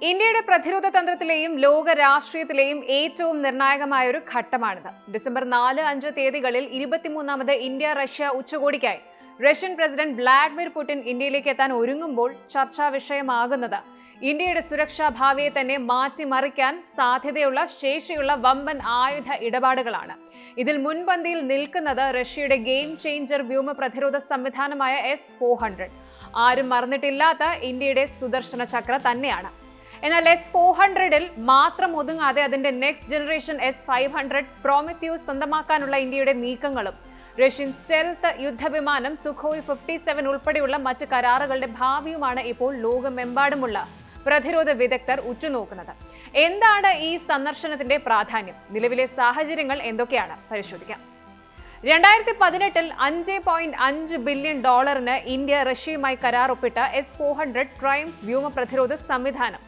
ഇന്ത്യയുടെ പ്രതിരോധ തന്ത്രത്തിലെയും ലോക രാഷ്ട്രീയത്തിലെയും ഏറ്റവും നിർണായകമായ ഒരു ഘട്ടമാണിത്. ഡിസംബർ 4-5 തീയതികളിൽ 23ാമത് ഇന്ത്യ റഷ്യ ഉച്ചകോടിക്കായി റഷ്യൻ പ്രസിഡന്റ് വ്ളാഡിമിർ പുടിൻ ഇന്ത്യയിലേക്ക് എത്താൻ ഒരുങ്ങുമ്പോൾ ചർച്ചാ വിഷയമാകുന്നത് ഇന്ത്യയുടെ സുരക്ഷാ ഭാവിയെ തന്നെ മാറ്റിമറിക്കാൻ സാധ്യതയുള്ള ശേഷിയുള്ള വമ്പൻ ആയുധ ഇടപാടുകളാണ്. ഇതിൽ മുൻപന്തിയിൽ നിൽക്കുന്നത് റഷ്യയുടെ ഗെയിം ചേഞ്ചർ വ്യോമ പ്രതിരോധ സംവിധാനമായ S-400. ആരും മറന്നിട്ടില്ലാത്ത ഇന്ത്യയുടെ സുദർശന ചക്ര തന്നെയാണ്. എന്നാൽ S-400-ൽ മാത്രം ഒതുങ്ങാതെ അതിന്റെ നെക്സ്റ്റ് ജനറേഷൻ S-500 പ്രോമെത്യൂസ് സ്വന്തമാക്കാനുള്ള ഇന്ത്യയുടെ നീക്കങ്ങളും റഷ്യൻ സ്റ്റെൽത്ത് യുദ്ധവിമാനം സുഖോയ് 57 ഉൾപ്പെടെയുള്ള മറ്റ് കരാറുകളുടെ ഭാവിയുമാണ് ഇപ്പോൾ ലോകമെമ്പാടുമുള്ള പ്രതിരോധ വിദഗ്ധർ ഉറ്റുനോക്കുന്നത്. എന്താണ് ഈ സന്ദർശനത്തിന്റെ പ്രാധാന്യം? നിലവിലെ സാഹചര്യങ്ങൾ എന്തൊക്കെയാണ്? പരിശോധിക്കാം. 2018-ൽ $5.5 ബില്യൺ ഇന്ത്യ റഷ്യയുമായി കരാർ ഒപ്പിട്ട S-400 ട്രയംഫ് വ്യോമ പ്രതിരോധ സംവിധാനം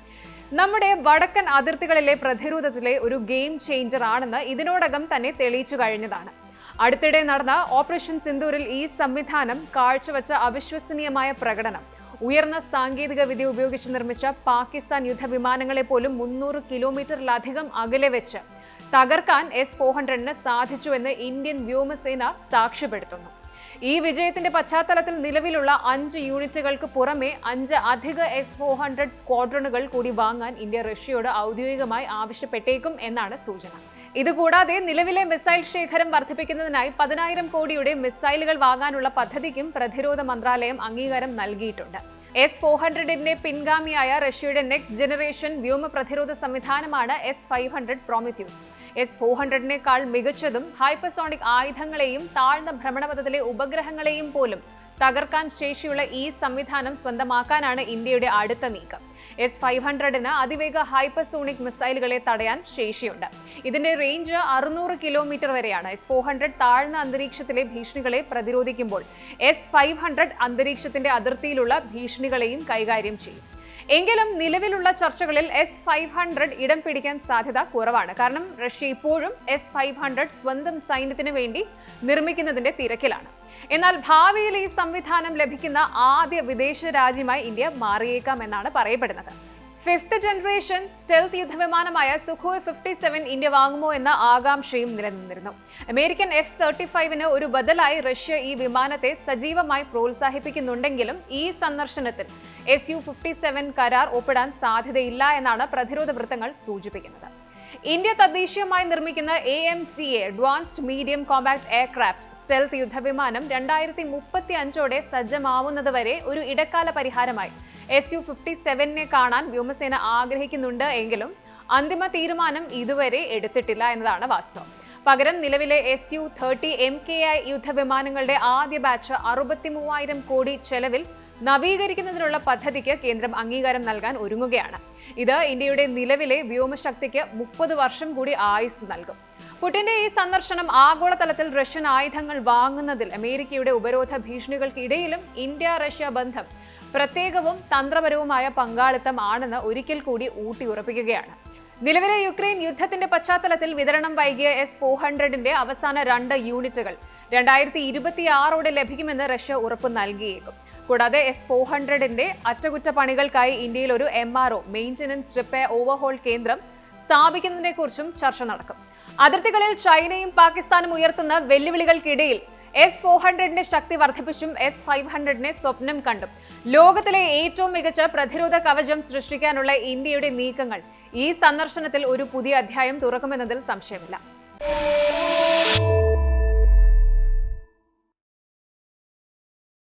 നമ്മുടെ വടക്കൻ അതിർത്തികളിലെ പ്രതിരോധത്തിലെ ഒരു ഗെയിം ചേഞ്ചർ ആണെന്ന് ഇതിനോടകം തന്നെ തെളിയിച്ചു കഴിഞ്ഞതാണ്. അടുത്തിടെ നടന്ന ഓപ്പറേഷൻ സിന്ദൂരിൽ ഈ സംവിധാനം കാഴ്ചവെച്ച അവിശ്വസനീയമായ പ്രകടനം ഉയർന്ന സാങ്കേതിക വിദ്യ ഉപയോഗിച്ച് നിർമ്മിച്ച പാകിസ്ഥാൻ യുദ്ധവിമാനങ്ങളെ പോലും 300 കിലോമീറ്ററിലധികം അകലെ വെച്ച് തകർക്കാൻ S-400-ന് സാധിച്ചുവെന്ന് ഇന്ത്യൻ വ്യോമസേന സാക്ഷ്യപ്പെടുത്തുന്നു. ഈ വിജയത്തിന്റെ പശ്ചാത്തലത്തിൽ നിലവിലുള്ള 5 യൂണിറ്റുകൾക്ക് പുറമെ 5 അധിക S-400 സ്ക്വാഡ്രണുകൾ കൂടി വാങ്ങാൻ ഇന്ത്യ റഷ്യയോട് ഔദ്യോഗികമായി ആവശ്യപ്പെട്ടേക്കും എന്നാണ് സൂചന. ഇതുകൂടാതെ നിലവിലെ മിസൈൽ ശേഖരം വർദ്ധിപ്പിക്കുന്നതിനായി 10,000 കോടിയുടെ മിസൈലുകൾ വാങ്ങാനുള്ള പദ്ധതിക്കും പ്രതിരോധ മന്ത്രാലയം അംഗീകാരം നൽകിയിട്ടുണ്ട്. S-400-ന്റെ പിൻഗാമിയായ റഷ്യയുടെ നെക്സ്റ്റ് ജനറേഷൻ വ്യോമ പ്രതിരോധ സംവിധാനമാണ് S-500 പ്രോമെത്യൂസ്. S-400-നേക്കാൾ മികച്ചതും ഹൈപ്പർസോണിക് ആയുധങ്ങളെയും താഴ്ന്ന ഭ്രമണപഥത്തിലെ ഉപഗ്രഹങ്ങളെയും പോലും തകർക്കാൻ ശേഷിയുള്ള ഈ സംവിധാനം സ്വന്തമാക്കാനാണ് ഇന്ത്യയുടെ അടുത്ത നീക്കം. S-500-ന് അതിവേഗ ഹൈപ്പർസോണിക് മിസൈലുകളെ തടയാൻ ശേഷിയുണ്ട്. ഇതിന്റെ റേഞ്ച് 600 കിലോമീറ്റർ വരെയാണ്. S-400 താഴ്ന്ന അന്തരീക്ഷത്തിലെ ഭീഷണികളെ പ്രതിരോധിക്കുമ്പോൾ S-500 അന്തരീക്ഷത്തിന്റെ അതിർത്തിയിലുള്ള ഭീഷണികളെയും കൈകാര്യം ചെയ്യും. എങ്കിലും നിലവിലുള്ള ചർച്ചകളിൽ S-500 ഇടം പിടിക്കാൻ സാധ്യത കുറവാണ്. കാരണം റഷ്യ ഇപ്പോഴും S-500 സ്വന്തം സൈന്യത്തിന് വേണ്ടി നിർമ്മിക്കുന്നതിന്റെ തിരക്കിലാണ്. എന്നാൽ ഭാവിയിൽ ഈ സംവിധാനം ലഭിക്കുന്ന ആദ്യ വിദേശ രാജ്യമായി ഇന്ത്യ മാറിയേക്കാം എന്നാണ് പറയപ്പെടുന്നത്. 5th ജനറേഷൻ സ്റ്റെൽത്ത് യുദ്ധവിമാനമായ സുഖോയ് 57 ഇന്ത്യ വാങ്ങുമോ എന്ന ആകാംക്ഷയും നിലനിന്നിരുന്നു. അമേരിക്കൻ F-35-ന് ഒരു ബദലായി റഷ്യ ഈ വിമാനത്തെ സജീവമായി പ്രോത്സാഹിപ്പിക്കുന്നുണ്ടെങ്കിലും ഈ സന്ദർശനത്തിൽ Su-57 കരാർ ഒപ്പിടാൻ സാധ്യതയില്ല എന്നാണ് പ്രതിരോധ വൃത്തങ്ങൾ സൂചിപ്പിക്കുന്നത്. ഇന്ത്യ തദ്ദേശീയമായി നിർമ്മിക്കുന്ന AMCA advanced medium compact aircraft stealth യുദ്ധവിമാനം 2035-ഓടെ സജ്ജമാവുന്നതുവരെ ഒരു ഇടക്കാല പരിഹാരമായി Su-57-നെ കാണാൻ വ്യോമസേന ആഗ്രഹിക്കുന്നുണ്ട് എങ്കിലും അന്തിമ തീരുമാനം ഇതുവരെ എടുത്തിട്ടില്ല എന്നതാണ് വാസ്തവം. പകരം നിലവിലെ Su-30 MKI യുദ്ധവിമാനങ്ങളുടെ ആദ്യ ബാച്ച് 63,000 കോടി ചെലവിൽ നവീകരിക്കുന്നതിനുള്ള പദ്ധതിക്ക് കേന്ദ്രം അംഗീകാരം നൽകാൻ ഒരുങ്ങുകയാണ്. ഇത് ഇന്ത്യയുടെ നിലവിലെ വ്യോമശക്തിക്ക് 30 വർഷം കൂടി ആയുസ് നൽകും. പുടിന്റെ ഈ സന്ദർശനം ആഗോളതലത്തിൽ റഷ്യൻ ആയുധങ്ങൾ വാങ്ങുന്നതിൽ അമേരിക്കയുടെ ഉപരോധ ഭീഷണികൾക്കിടയിലും ഇന്ത്യ റഷ്യ ബന്ധം പ്രത്യേകവും തന്ത്രപരവുമായ പങ്കാളിത്തം ആണെന്ന് ഒരിക്കൽ കൂടി ഊട്ടിയുറപ്പിക്കുകയാണ്. നിലവിലെ യുക്രൈൻ യുദ്ധത്തിന്റെ പശ്ചാത്തലത്തിൽ വിതരണം വൈകിയ S-400-ന്റെ അവസാന 2 യൂണിറ്റുകൾ 2026-ഓടെ ലഭിക്കുമെന്ന് റഷ്യ ഉറപ്പ് നൽകിയേക്കും. കൂടാതെ S-400-ന്റെ അറ്റകുറ്റപ്പണികൾക്കായി ഇന്ത്യയിൽ ഒരു MRO മെയിന്റനൻസ് റിപ്പയർ ഓവർഹോൾ കേന്ദ്രം സ്ഥാപിക്കുന്നതിനെക്കുറിച്ചും ചർച്ച നടക്കും. അതിർത്തികളിൽ ചൈനയും പാകിസ്ഥാനും ഉയർത്തുന്ന വെല്ലുവിളികൾക്കിടയിൽ S-400-ന്റെ ശക്തി വർദ്ധിപ്പിച്ചും S-500-നെ സ്വപ്നം കണ്ടും ലോകത്തിലെ ഏറ്റവും മികച്ച പ്രതിരോധ കവചം സൃഷ്ടിക്കാനുള്ള ഇന്ത്യയുടെ നീക്കങ്ങൾ ഈ സന്ദർശനത്തിൽ ഒരു പുതിയ അധ്യായം തുറക്കുമെന്നതിൽ സംശയമില്ല.